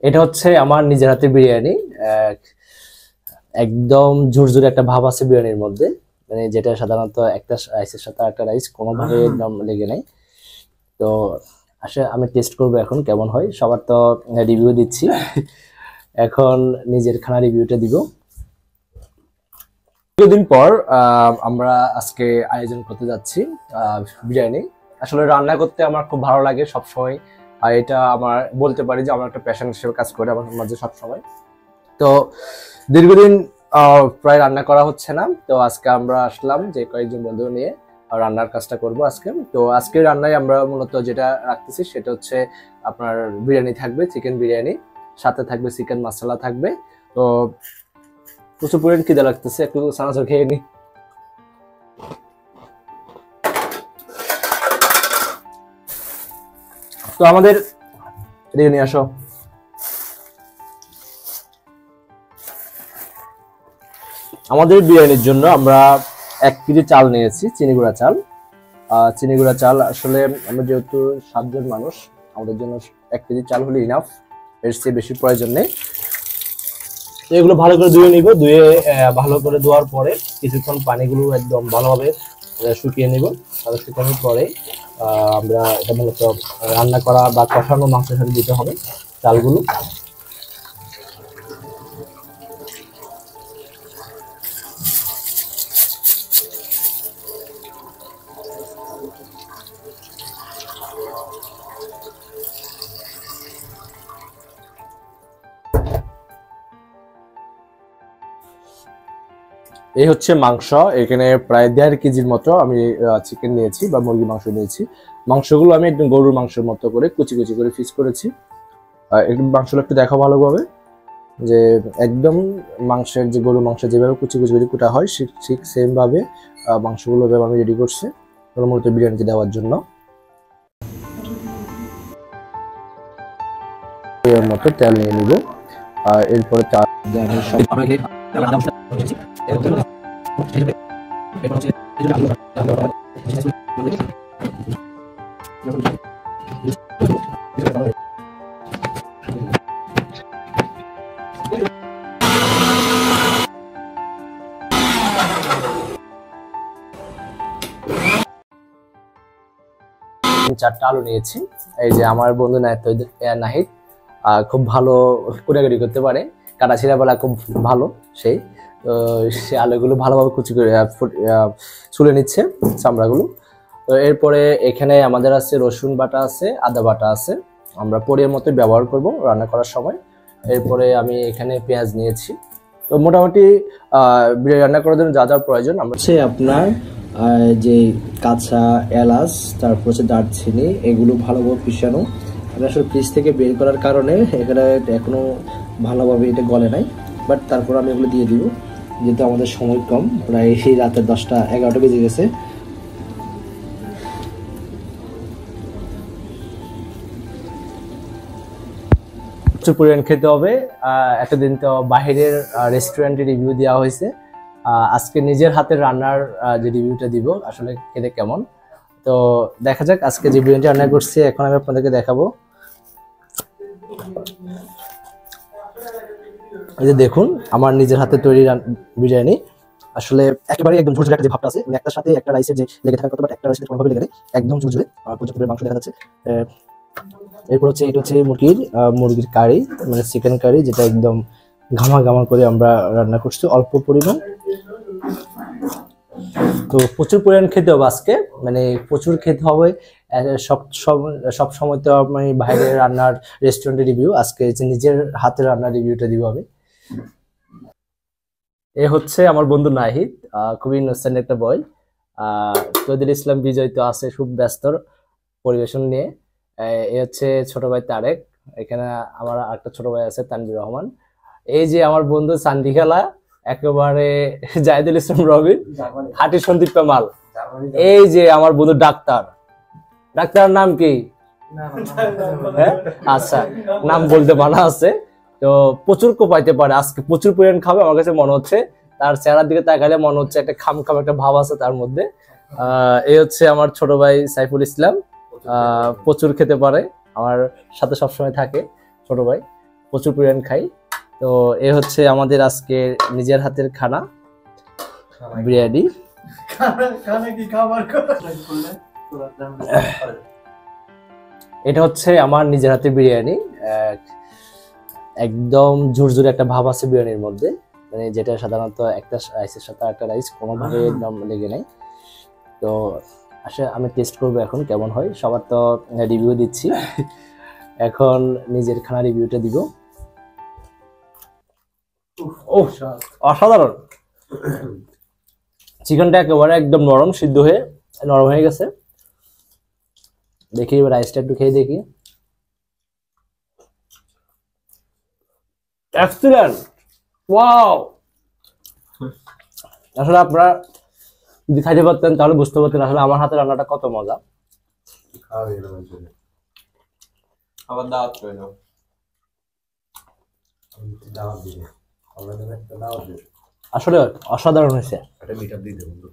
এটা হচ্ছে আমার নিজের হাতে বিরিয়ানি। একদম ঝুরঝুরে একটা ভাব আছে বিরিয়ানির মধ্যে, মানে যেটা সাধারণত একটা রাইসের সাথে একটা রাইস কোনোভাবে লেগে নেই। তো আসলে আমি টেস্ট করবো এখন কেমন হয়। সবার তো রিভিউ দিচ্ছি, এখন নিজের খানা রিভিউটা দিব। কিছুদিন পর আমরা আজকে আয়োজন করতে যাচ্ছি বিরিয়ানি। আসলে রান্না করতে আমার খুব ভালো লাগে সবসময়, আর এটা আমার বলতে পারি যে আমার একটা প্যাশন হিসেবে কাজ করে আমার মাঝে সবসময়। তো দীর্ঘদিন প্রায় রান্না করা হচ্ছে না, তো আজকে আমরা আসলাম যে কয়েকজন বন্ধু নিয়ে রান্নার কাজটা করব আজকে। তো আজকে রান্নায় আমরা মূলত যেটা রাখতেছি সেটা হচ্ছে আপনার বিরিয়ানি থাকবে, চিকেন বিরিয়ানি, সাথে থাকবে চিকেন মশলা থাকবে। তো প্রচুর পরিমাণ খিদে লাগতেছে, একটু সানাসুর খেয়ে নি। তো আমাদের এদিকে নিয়ে আসো। আমাদের বিরিয়ানির জন্য আমরা 1 কেজি চাল নিয়েছি, চিনি গুঁড়া চাল। চিনি গুঁড়া চাল আসলে আমরা যেহেতু 7 জন মানুষ, আমাদের জন্য 1 কেজি চাল হলে ইনাফ, এর চেয়ে বেশি প্রয়োজন নেই। এগুলো ভালো করে ধুয়ে নিব, ধুয়ে ভালো করে ধোয়ার পরে কিছুক্ষণ পানিগুলো একদম ভালোভাবে শুকিয়ে নিব। তাহলে শুকানোর পরে আমরা এটা মূলত রান্না করা বা কষানো মাংসের সাথে দিতে হবে চালগুলো। এই হচ্ছে মাংস, এখানে প্রায় 1.5 কেজির মতো আমি চিকেন নিয়েছি বা মুরগির মাংস নিয়েছি। মাংসগুলো আমি একদম গরুর মাংসের মতো করে কুচি কুচি করে পিস করেছি। একটু মাংসগুলো একটু দেখো ভালোভাবে, যে একদম মাংসের যে গরুর মাংস যেভাবে কুচি কুচি করে কুটা হয় ঠিক সেম ভাবে মাংসগুলো আমি রেডি করছি মূলত বিরিয়ানিতে দেওয়ার জন্য। এর মতো তেল নিয়ে নিব, আর এরপরে চারটা আলু নিয়েছি। এই যে আমার বন্ধু নাহিদ খুব ভালো কুটাকুটি করতে পারে, কাটা ছিঁড়া বলা খুব ভালো সেই। তো সে আলুগুলো ভালোভাবে কুচি করে ছুলে নিচ্ছে চামড়াগুলো। তো এরপরে এখানে আমাদের আছে রসুন বাটা আছে, আদা বাটা আছে, আমরা পরির মতো ব্যবহার করব রান্না করার সময়। এরপরে আমি এখানে পেঁয়াজ নিয়েছি। তো মোটামুটি বিরিয়ানি রান্না করার জন্য যা যা প্রয়োজন আমরা আপনার যে কাঁচা এলাচ, তারপর হচ্ছে দারচিনি, এগুলো ভালোভাবে পিষানো। আমি আসলে ফ্রিজ থেকে বের করার কারণে এখানে এখনো ভালোভাবে এটা গলে নাই, বাট তারপর আমি এগুলো দিয়ে দিব যেহেতু আমাদের সময় কম, প্রায় সেই রাতে 10টা-11টা বেজে গেছে। প্রচুর পরিমাণ খেতে হবে। এতদিন তো বাহিরের রেস্টুরেন্টে রিভিউ দেওয়া হয়েছে, আজকে নিজের হাতের রান্নার যে রিভিউটা দিব আসলে খেতে কেমন। তো দেখা যাক আজকে যে বিরিয়ানিটা রান্না করছি এখন আমি আপনাদেরকে দেখাবো। এই যে দেখুন আমার নিজের হাতে তৈরি বিরিয়ানি, আসলে একেবারে একদম ঝুরঝুরে একটা যে ভাবটা আছে, মানে একটার সাথে একটা রাইসের যে লেগে থাকার কথা, বাট একটা রাইসের কোনোভাবে লেগে নেই, একদম ঝুরঝুরে প্রচুর পরিমাণে মাংস দেখা যাচ্ছে। এরপর হচ্ছে এটা হচ্ছে মুরগির কারি, মানে চিকেন কারি, যেটা একদম ঘামা ঘামা করে আমরা রান্না করছি অল্প পরিমাণ। তো প্রচুর পরিমাণ খেতে হবে আজকে, মানে প্রচুর খেতে হবে। সব সময় তো মানে বাইরে রান্নার রেস্টুরেন্টের রিভিউ, আজকে নিজের হাতের রান্নার রিভিউটা দিব আমি। এ হচ্ছে আমার বন্ধু নাহিদ, খুবই ইনোসেন্ট একটা বয়। তৈদুল ইসলাম বিজয় তো আছে খুব ব্যস্ত পরিবেশন নিয়ে। এ হচ্ছে ছোট ভাই তারেক, এখানে আমার একটা ছোট ভাই আছে তানভীর রহমান। এই যে আমার বন্ধু চান্দি খেলা, একেবারে জাহিদুল ইসলাম রবিন, খাঁটি সন্দীপ কামাল। এই যে আমার বন্ধু ডাক্তার, ডাক্তার নাম কি? আচ্ছা, নাম বলতে মানা আছে। তো প্রচুর কোপাইতে পারে, আজকে প্রচুর পরিমাণ খাবে আমার কাছে মনে হচ্ছে। তার চেহারার দিকে তাকালে মনে হচ্ছে একটা খাম খাম একটা ভাব আছে তার মধ্যে। এই হচ্ছে আমার ছোট ভাই সাইফুল ইসলাম। প্রচুর খেতে পারে, আমার সাথে সবসময় থাকে ছোট ভাই, প্রচুর পরিমাণ খাই। তো এ হচ্ছে আমাদের আজকে নিজের হাতের খানা বিরিয়ানি। এটা হচ্ছে আমার নিজের হাতের বিরিয়ানি, একদম ঝুরঝুরে একটা ভাব আছে বিরিয়ানির মধ্যে, মানে যেটা সাধারণত একটা রাইসের সাথে একটা রাইস কোনোভাবে লেগে নেই। তো আসলে আমি টেস্ট করবো এখন কেমন হয়, সবার তো রিভিউ দিচ্ছি, এখন নিজের খানা রিভিউটা দিব। ও অসাধারণ, চিকেনটা একেবারে একদম নরম, সিদ্ধ হয়ে নরম হয়ে গেছে। দেখি এবার রাইসটা একটু খেয়ে দেখি। Excellent, wow. আসলে আপনারা যদি খাইতে পারতেন তাহলে বুঝতে পারতেন আসলে আমার হাতের রান্নাটা কত মজা। আবার দাওয়াত করে দাও। আসলে অসাধারণ হয়েছে। একটা মিটার দিয়ে দেবো বন্ধু।